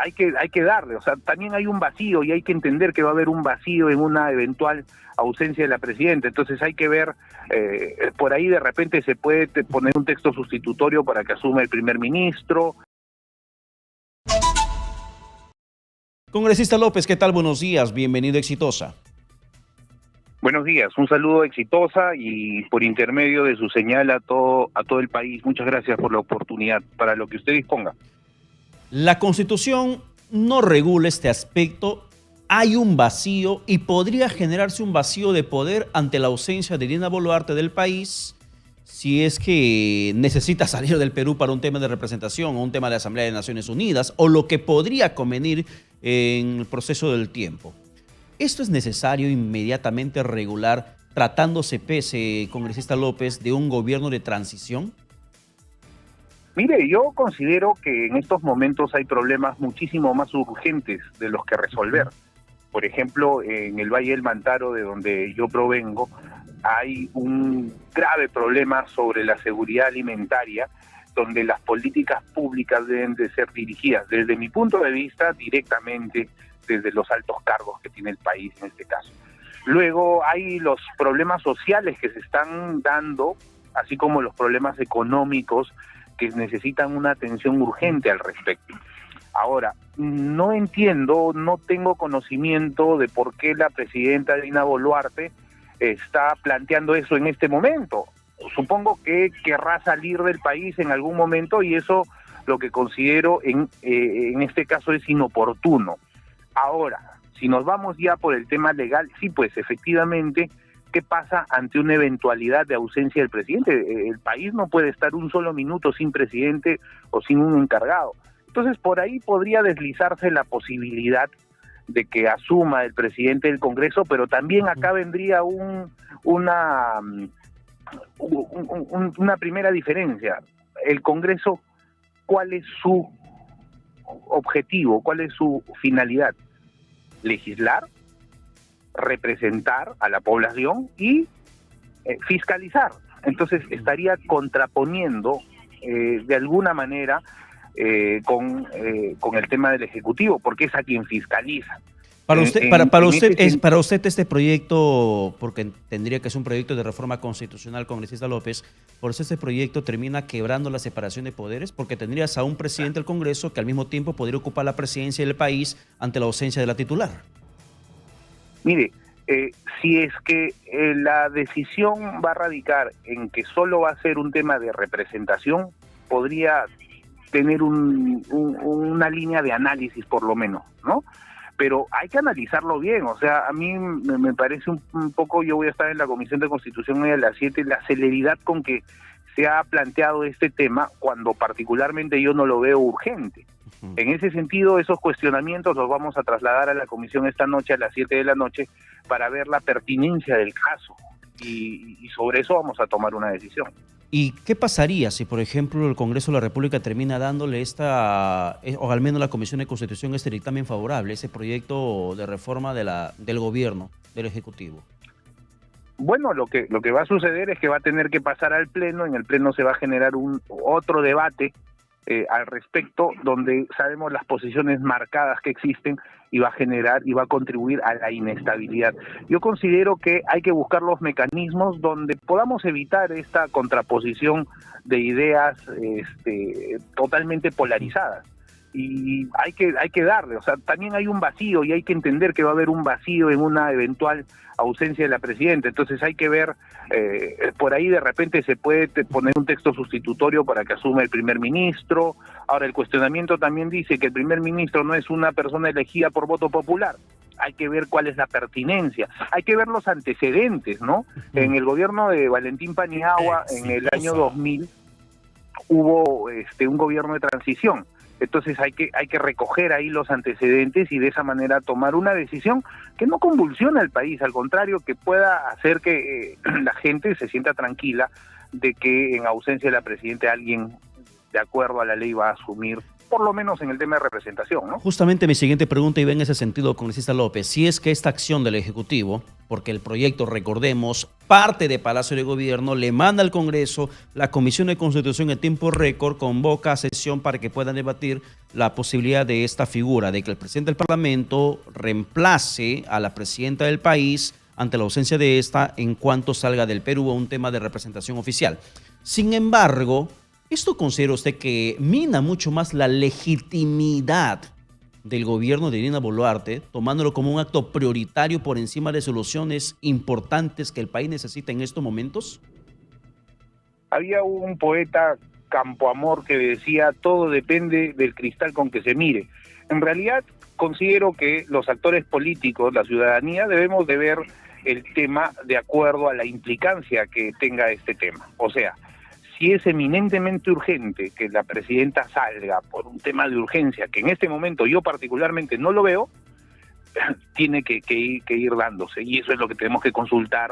hay que darle, o sea, también hay un vacío y hay que entender que va a haber un vacío en una eventual ausencia de la presidenta. Entonces hay que ver, por ahí de repente se puede poner un texto sustitutorio para que asuma el primer ministro. Congresista López, ¿qué tal? Buenos días, bienvenido a Exitosa. Buenos días, un saludo Exitosa y por intermedio de su señal a todo el país. Muchas gracias por la oportunidad, para lo que usted disponga. La Constitución no regula este aspecto, hay un vacío y podría generarse un vacío de poder ante la ausencia de Dina Boluarte del país si es que necesita salir del Perú para un tema de representación o un tema de Asamblea de Naciones Unidas o lo que podría convenir en el proceso del tiempo. ¿Esto es necesario inmediatamente regular, tratándose, pese, congresista López, de un gobierno de transición? Mire, yo considero que en estos momentos hay problemas muchísimo más urgentes de los que resolver. Por ejemplo, en el Valle del Mantaro, de donde yo provengo, hay un grave problema sobre la seguridad alimentaria, donde las políticas públicas deben de ser dirigidas, desde mi punto de vista, directamente desde los altos cargos que tiene el país en este caso. Luego hay los problemas sociales que se están dando, así como los problemas económicos que necesitan una atención urgente al respecto. Ahora, no entiendo, no tengo conocimiento de por qué la presidenta Dina Boluarte está planteando eso en este momento. Supongo que querrá salir del país en algún momento y eso lo que considero en este caso es inoportuno. Ahora, si nos vamos ya por el tema legal, sí, pues efectivamente, ¿qué pasa ante una eventualidad de ausencia del presidente? El país no puede estar un solo minuto sin presidente o sin un encargado. Entonces, por ahí podría deslizarse la posibilidad de que asuma el presidente del Congreso, pero también acá vendría una primera diferencia. El Congreso, ¿cuál es su objetivo? ¿Cuál es su finalidad? Legislar, representar a la población y fiscalizar. Entonces estaría contraponiendo de alguna manera con el tema del Ejecutivo, porque es a quien fiscaliza. Para usted este proyecto, porque tendría que ser un proyecto de reforma constitucional, congresista López, por eso este proyecto termina quebrando la separación de poderes, porque tendrías a un presidente del Congreso que al mismo tiempo podría ocupar la presidencia del país ante la ausencia de la titular. Mire, si es que la decisión va a radicar en que solo va a ser un tema de representación, podría tener una línea de análisis por lo menos, ¿no? Pero hay que analizarlo bien, o sea, a mí me parece un poco, yo voy a estar en la Comisión de Constitución hoy a las 7, la celeridad con que se ha planteado este tema, cuando particularmente yo no lo veo urgente. En ese sentido, esos cuestionamientos los vamos a trasladar a la comisión esta noche a las 7 de la noche para ver la pertinencia del caso y sobre eso vamos a tomar una decisión. ¿Y qué pasaría si, por ejemplo, el Congreso de la República termina dándole o al menos la Comisión de Constitución, este dictamen favorable, ese proyecto de reforma del gobierno, del Ejecutivo? Bueno, lo que va a suceder es que va a tener que pasar al Pleno, en el Pleno se va a generar otro debate al respecto, donde sabemos las posiciones marcadas que existen y va a contribuir a la inestabilidad. Yo considero que hay que buscar los mecanismos donde podamos evitar esta contraposición de ideas totalmente polarizadas. Y hay que darle, o sea, también hay un vacío y hay que entender que va a haber un vacío en una eventual ausencia de la presidenta. Entonces hay que ver, por ahí de repente se puede poner un texto sustitutorio para que asuma el primer ministro. Ahora, el cuestionamiento también dice que el primer ministro no es una persona elegida por voto popular. Hay que ver cuál es la pertinencia, hay que ver los antecedentes, ¿no? En el gobierno de Valentín Paniagua, en el año 2000, hubo un gobierno de transición. Entonces hay que recoger ahí los antecedentes y de esa manera tomar una decisión que no convulsione al país, al contrario, que pueda hacer que la gente se sienta tranquila de que en ausencia de la presidenta alguien, de acuerdo a la ley, va a asumir por lo menos en el tema de representación, ¿no? Justamente mi siguiente pregunta iba en ese sentido, congresista López. Si es que esta acción del Ejecutivo, porque el proyecto, recordemos, parte de Palacio de Gobierno, le manda al Congreso, la Comisión de Constitución en tiempo récord convoca a sesión para que puedan debatir la posibilidad de esta figura, de que el presidente del Parlamento reemplace a la presidenta del país ante la ausencia de esta en cuanto salga del Perú a un tema de representación oficial. Sin embargo, ¿esto considera usted que mina mucho más la legitimidad del gobierno de Dina Boluarte, tomándolo como un acto prioritario por encima de soluciones importantes que el país necesita en estos momentos? Había un poeta, Campoamor, que decía: todo depende del cristal con que se mire. En realidad, considero que los actores políticos, la ciudadanía, debemos de ver el tema de acuerdo a la implicancia que tenga este tema. O sea, si es eminentemente urgente que la presidenta salga por un tema de urgencia, que en este momento yo particularmente no lo veo, tiene que ir dándose. Y eso es lo que tenemos que consultar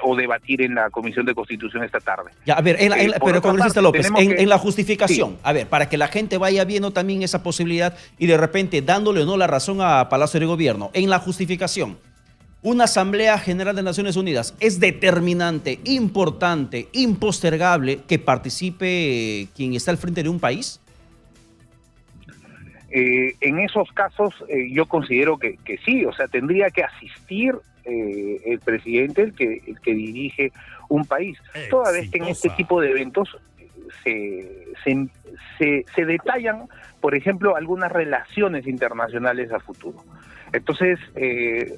o debatir en la Comisión de Constitución esta tarde. Ya, a ver, pero congresista López, en la justificación, sí, a ver, para que la gente vaya viendo también esa posibilidad y de repente dándole o no la razón a Palacio de Gobierno, en la justificación, una Asamblea General de Naciones Unidas es determinante, importante, impostergable que participe quien está al frente de un país. En esos casos yo considero que sí, o sea, tendría que asistir el presidente, el que dirige un país. Toda vez que en este tipo de eventos se detallan, por ejemplo, algunas relaciones internacionales a futuro. Entonces,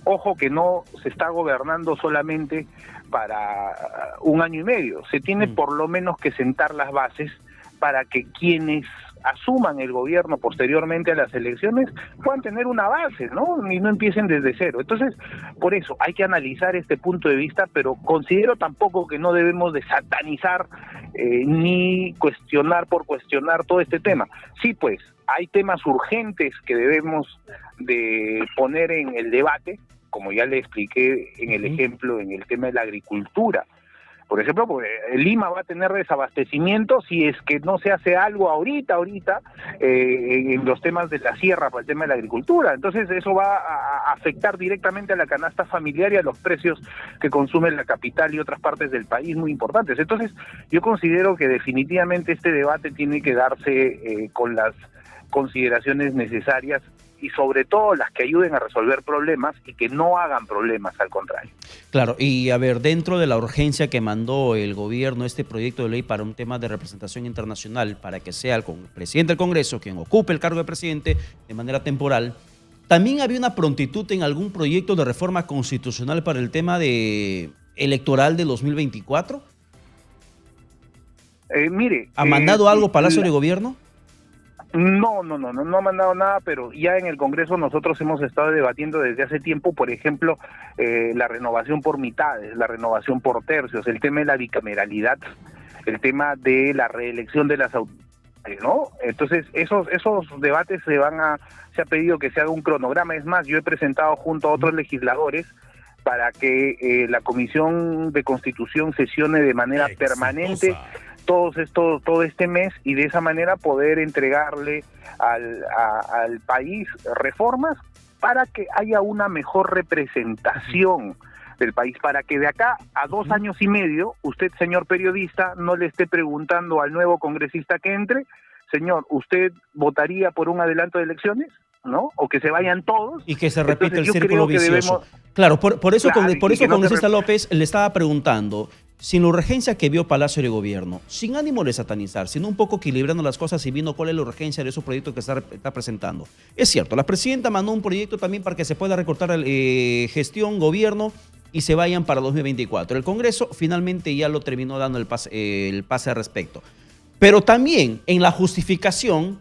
ojo que no se está gobernando solamente para un año y medio, se tiene por lo menos que sentar las bases para que quienes asuman el gobierno posteriormente a las elecciones puedan tener una base, ¿no? Y no empiecen desde cero. Entonces, por eso hay que analizar este punto de vista, pero considero tampoco que no debemos de satanizar ni cuestionar por cuestionar todo este tema. Sí, pues, hay temas urgentes que debemos de poner en el debate, como ya le expliqué en el ejemplo, en el tema de la agricultura. Por ejemplo, pues, Lima va a tener desabastecimiento si es que no se hace algo ahorita en los temas de la sierra para el tema de la agricultura. Entonces eso va a afectar directamente a la canasta familiar y a los precios que consumen la capital y otras partes del país muy importantes. Entonces yo considero que definitivamente este debate tiene que darse con las consideraciones necesarias y sobre todo las que ayuden a resolver problemas y que no hagan problemas, al contrario. Claro, y a ver, dentro de la urgencia que mandó el gobierno este proyecto de ley para un tema de representación internacional, para que sea el presidente del Congreso quien ocupe el cargo de presidente de manera temporal, ¿también había una prontitud en algún proyecto de reforma constitucional para el tema electoral de 2024? Mire, ¿Ha mandado algo Palacio de Gobierno? No ha mandado nada, pero ya en el Congreso nosotros hemos estado debatiendo desde hace tiempo, por ejemplo, la renovación por mitades, la renovación por tercios, el tema de la bicameralidad, el tema de la reelección de las autoridades, ¿no? Entonces, esos debates se ha pedido que se haga un cronograma. Es más, yo he presentado junto a otros legisladores para que la Comisión de Constitución sesione de manera permanente todo este mes y de esa manera poder entregarle al país reformas para que haya una mejor representación del país, para que de acá a 2 años y medio usted, señor periodista, no le esté preguntando al nuevo congresista que entre: señor, ¿usted votaría por un adelanto de elecciones? ¿No? O que se vayan todos. Y que se repite el círculo vicioso. Claro, por eso, congresista López, le estaba preguntando, sin la urgencia que vio Palacio de Gobierno, sin ánimo de satanizar, sino un poco equilibrando las cosas y viendo cuál es la urgencia de esos proyectos que está presentando. Es cierto, la presidenta mandó un proyecto también para que se pueda recortar gestión, gobierno y se vayan para 2024. El Congreso finalmente ya lo terminó dando el pase al respecto. Pero también en la justificación,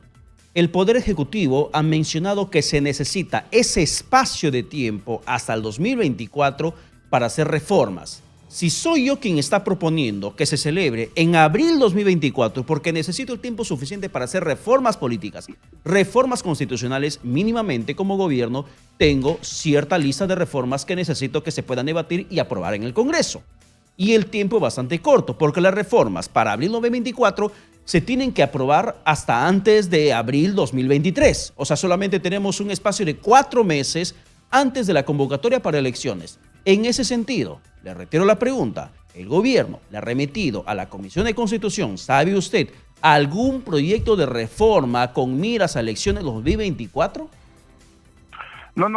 el Poder Ejecutivo ha mencionado que se necesita ese espacio de tiempo hasta el 2024 para hacer reformas. Si soy yo quien está proponiendo que se celebre en abril 2024 porque necesito el tiempo suficiente para hacer reformas políticas, reformas constitucionales, mínimamente como gobierno tengo cierta lista de reformas que necesito que se puedan debatir y aprobar en el Congreso. Y el tiempo es bastante corto porque las reformas para abril 2024 se tienen que aprobar hasta antes de abril 2023. O sea, solamente tenemos un espacio de 4 meses antes de la convocatoria para elecciones. En ese sentido, le reitero la pregunta, ¿el gobierno le ha remitido a la Comisión de Constitución, sabe usted, algún proyecto de reforma con miras a elecciones 2024? No,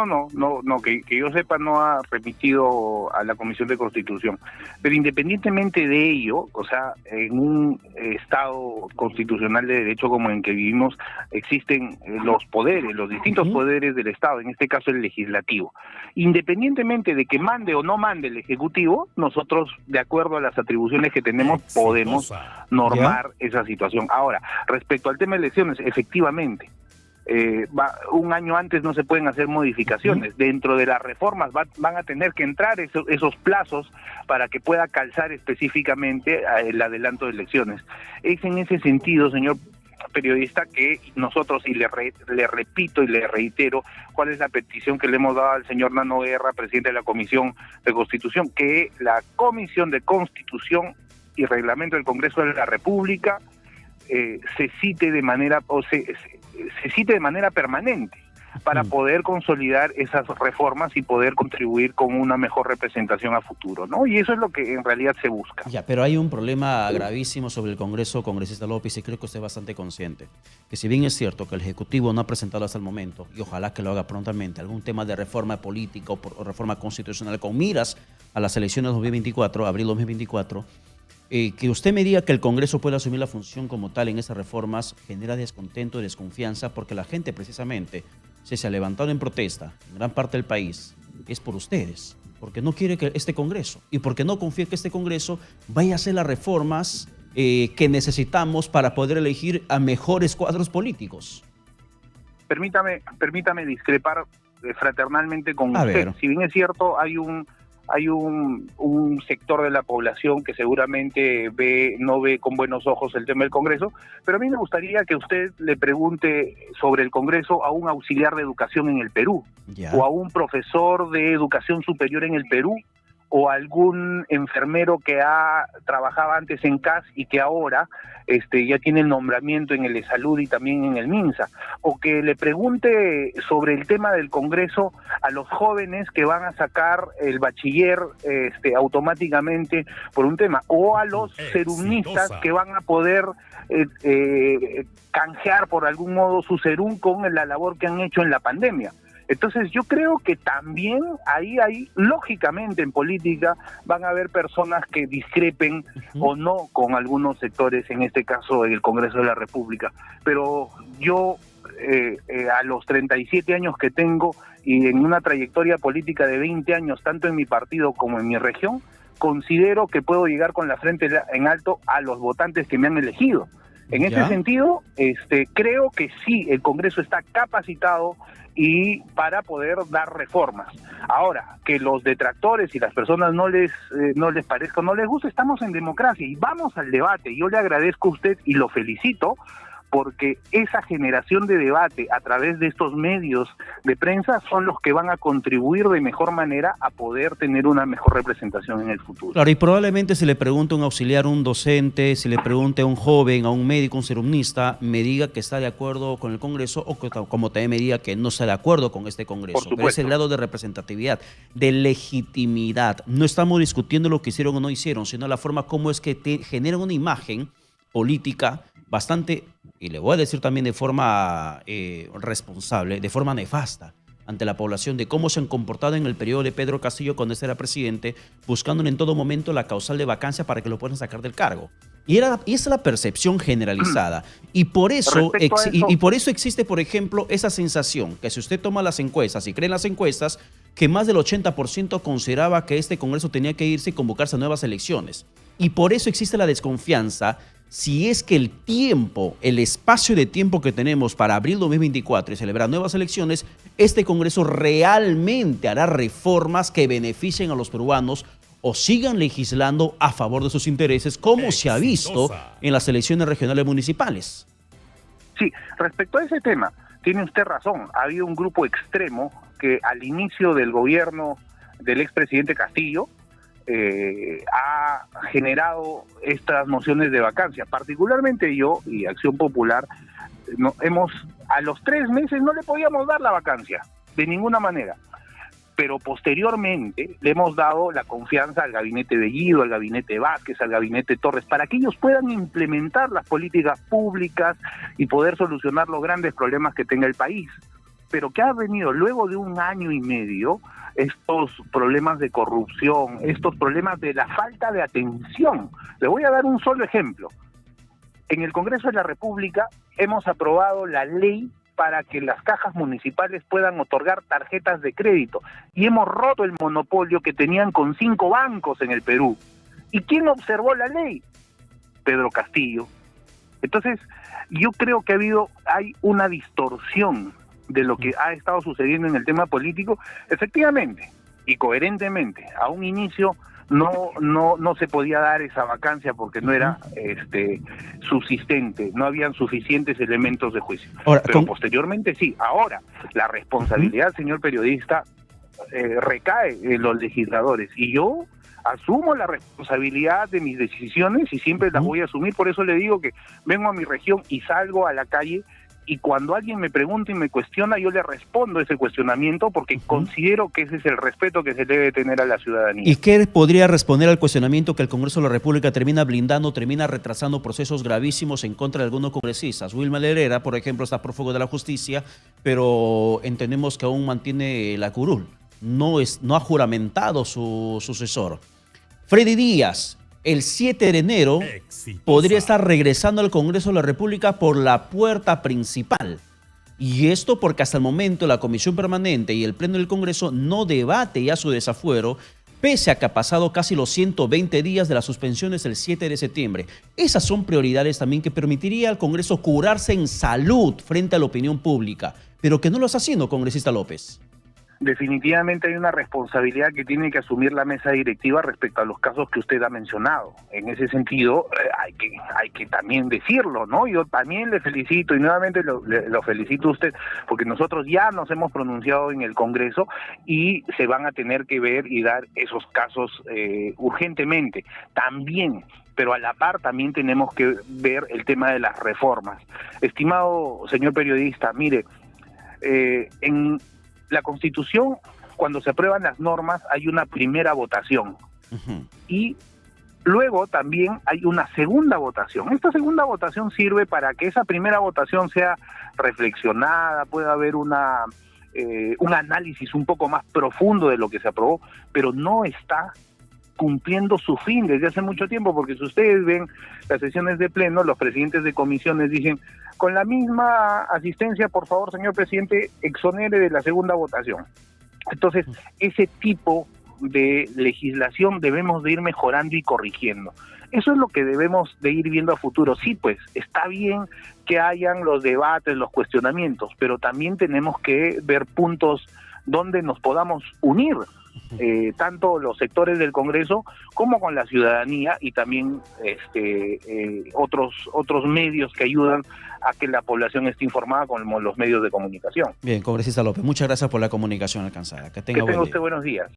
que yo sepa no ha remitido a la Comisión de Constitución. Pero independientemente de ello, o sea, en un Estado constitucional de derecho como en que vivimos, existen los poderes, los distintos poderes del Estado, en este caso el legislativo. Independientemente de que mande o no mande el Ejecutivo, nosotros, de acuerdo a las atribuciones que tenemos, podemos normar esa situación. Ahora, respecto al tema de elecciones, efectivamente, un año antes no se pueden hacer modificaciones. Dentro de las reformas van a tener que entrar esos plazos para que pueda calzar específicamente el adelanto de elecciones. Es en ese sentido, señor periodista, que nosotros, y le repito y le reitero cuál es la petición que le hemos dado al señor Nano Guerra, presidente de la Comisión de Constitución, que la Comisión de Constitución y Reglamento del Congreso de la República se cite de manera permanente para poder consolidar esas reformas y poder contribuir con una mejor representación a futuro, ¿no? Y eso es lo que en realidad se busca. Ya, pero hay un problema gravísimo sobre el Congreso, congresista López, y creo que usted es bastante consciente, que si bien es cierto que el Ejecutivo no ha presentado hasta el momento, y ojalá que lo haga prontamente, algún tema de reforma política o reforma constitucional con miras a las elecciones 2024, abril 2024, que usted me diga que el Congreso puede asumir la función como tal en esas reformas genera descontento y desconfianza, porque la gente precisamente se ha levantado en protesta en gran parte del país es por ustedes, porque no quiere que este Congreso y porque no confía que este Congreso vaya a hacer las reformas que necesitamos para poder elegir a mejores cuadros políticos. Permítame discrepar fraternalmente con usted. Si bien es cierto, hay un sector de la población que seguramente no ve con buenos ojos el tema del Congreso, pero a mí me gustaría que usted le pregunte sobre el Congreso a un auxiliar de educación en el Perú, o a un profesor de educación superior en el Perú, o algún enfermero que trabajaba antes en CAS y que ahora ya tiene el nombramiento en el de Salud y también en el MINSA, o que le pregunte sobre el tema del Congreso a los jóvenes que van a sacar el bachiller automáticamente por un tema, o a los serumnistas que van a poder canjear por algún modo su serum con la labor que han hecho en la pandemia. Entonces yo creo que también ahí lógicamente en política van a haber personas que discrepen o no con algunos sectores, en este caso el Congreso de la República. Pero yo a los 37 años que tengo y en una trayectoria política de 20 años, tanto en mi partido como en mi región, considero que puedo llegar con la frente en alto a los votantes que me han elegido. En ese sentido, creo que sí, el Congreso está capacitado y para poder dar reformas. Ahora, que los detractores y las personas no les parezca o no les guste, estamos en democracia y vamos al debate. Yo le agradezco a usted y lo felicito porque esa generación de debate a través de estos medios de prensa son los que van a contribuir de mejor manera a poder tener una mejor representación en el futuro. Claro, y probablemente si le pregunte a un auxiliar, un docente, si le pregunte a un joven, a un médico, un serumnista, me diga que está de acuerdo con el Congreso o que, como también me diga que no está de acuerdo con este Congreso. Pero ese grado de representatividad, de legitimidad, no estamos discutiendo lo que hicieron o no hicieron, sino la forma como es que generan una imagen política bastante, y le voy a decir también de forma responsable, de forma nefasta ante la población, de cómo se han comportado en el periodo de Pedro Castillo cuando este era presidente, buscándole en todo momento la causal de vacancia para que lo puedan sacar del cargo. Y esa es la percepción generalizada. Y por eso existe, por ejemplo, esa sensación que si usted toma las encuestas y cree en las encuestas, que más del 80% consideraba que este Congreso tenía que irse y convocarse a nuevas elecciones. Y por eso existe la desconfianza si es que el espacio de tiempo que tenemos para abril 2024 y celebrar nuevas elecciones, este Congreso realmente hará reformas que beneficien a los peruanos o sigan legislando a favor de sus intereses, como se ha visto en las elecciones regionales municipales. Sí, respecto a ese tema, tiene usted razón. Había un grupo extremo que al inicio del gobierno del expresidente Castillo ha generado estas mociones de vacancia. Particularmente yo y Acción Popular, a los 3 meses no le podíamos dar la vacancia, de ninguna manera. Pero posteriormente le hemos dado la confianza al gabinete Bellido, al gabinete Vázquez, al gabinete Torres, para que ellos puedan implementar las políticas públicas y poder solucionar los grandes problemas que tenga el país. Pero que ha venido luego de 1 año y medio estos problemas de corrupción, estos problemas de la falta de atención. Le voy a dar un solo ejemplo. En el Congreso de la República hemos aprobado la ley para que las cajas municipales puedan otorgar tarjetas de crédito. Y hemos roto el monopolio que tenían con 5 bancos en el Perú. ¿Y quién observó la ley? Pedro Castillo. Entonces, yo creo que hay una distorsión de lo que ha estado sucediendo en el tema político. Efectivamente y coherentemente, a un inicio no se podía dar esa vacancia porque no era subsistente, no habían suficientes elementos de juicio. Ahora, pero posteriormente sí. Ahora, la responsabilidad, señor periodista, recae en los legisladores, y yo asumo la responsabilidad de mis decisiones y siempre las voy a asumir. Por eso le digo que vengo a mi región y salgo a la calle, y cuando alguien me pregunta y me cuestiona, yo le respondo ese cuestionamiento porque considero que ese es el respeto que se debe tener a la ciudadanía. ¿Y qué podría responder al cuestionamiento que el Congreso de la República termina blindando, termina retrasando procesos gravísimos en contra de algunos congresistas? Wilmer Herrera, por ejemplo, está prófugo de la justicia, pero entendemos que aún mantiene la curul. No ha juramentado su sucesor. Freddy Díaz, el 7 de enero podría estar regresando al Congreso de la República por la puerta principal. Y esto porque hasta el momento la Comisión Permanente y el Pleno del Congreso no debate ya su desafuero, pese a que ha pasado casi los 120 días de las suspensiones del 7 de septiembre. Esas son prioridades también que permitiría al Congreso curarse en salud frente a la opinión pública, pero que no lo está haciendo, congresista López. Definitivamente hay una responsabilidad que tiene que asumir la mesa directiva respecto a los casos que usted ha mencionado. En ese sentido, hay que también decirlo, ¿no? Yo también le felicito, y nuevamente lo felicito a usted, porque nosotros ya nos hemos pronunciado en el Congreso y se van a tener que ver y dar esos casos urgentemente. También, pero a la par también tenemos que ver el tema de las reformas. Estimado señor periodista, mire, en la Constitución, cuando se aprueban las normas, hay una primera votación. Y luego también hay una segunda votación. Esta segunda votación sirve para que esa primera votación sea reflexionada, pueda haber un análisis un poco más profundo de lo que se aprobó, pero no está cumpliendo su fin desde hace mucho tiempo, porque si ustedes ven las sesiones de pleno, los presidentes de comisiones dicen: con la misma asistencia, por favor, señor presidente, exonere de la segunda votación. Entonces, ese tipo de legislación debemos de ir mejorando y corrigiendo. Eso es lo que debemos de ir viendo a futuro. Sí, pues, está bien que hayan los debates, los cuestionamientos, pero también tenemos que ver puntos donde nos podamos unir, tanto los sectores del Congreso como con la ciudadanía, y también otros medios que ayudan a que la población esté informada, como los medios de comunicación. Bien, congresista López, muchas gracias por la comunicación alcanzada. Que tenga usted buenos días.